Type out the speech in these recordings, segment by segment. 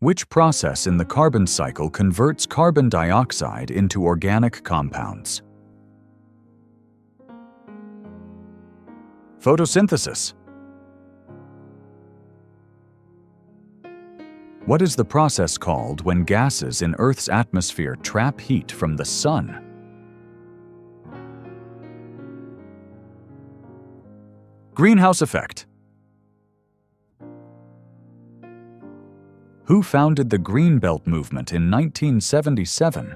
Which process in the carbon cycle converts carbon dioxide into organic compounds? Photosynthesis. What is the process called when gases in Earth's atmosphere trap heat from the sun? Greenhouse effect. Who founded the Greenbelt movement in 1977?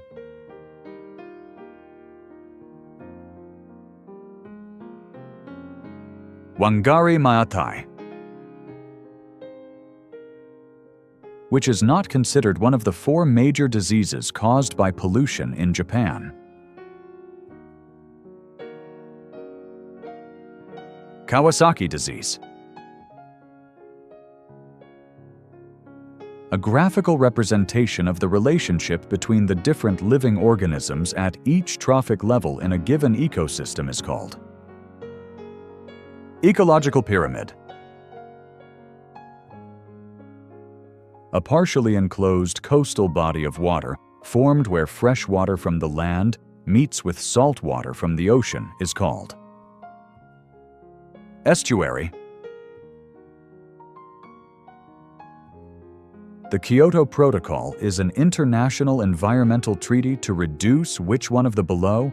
Wangari Maathai. Which is not considered one of the 4 major diseases caused by pollution in Japan? Kawasaki disease. A graphical representation of the relationship between the different living organisms at each trophic level in a given ecosystem is called ecological pyramid. A partially enclosed coastal body of water formed where fresh water from the land meets with salt water from the ocean is called estuary. The Kyoto Protocol is an international environmental treaty to reduce which one of the below?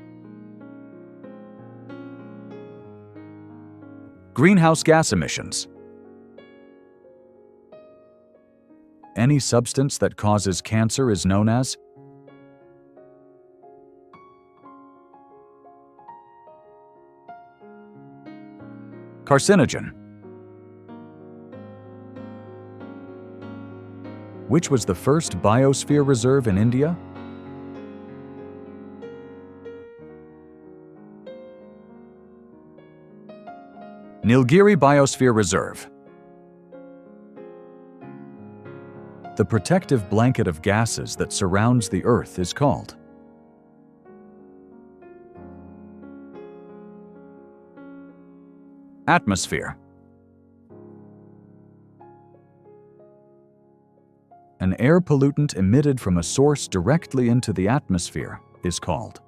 Greenhouse gas emissions. Any substance that causes cancer is known as carcinogen. Which was the first biosphere reserve in India? Nilgiri Biosphere Reserve. The protective blanket of gases that surrounds the Earth is called atmosphere. An air pollutant emitted from a source directly into the atmosphere is called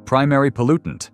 primary pollutant.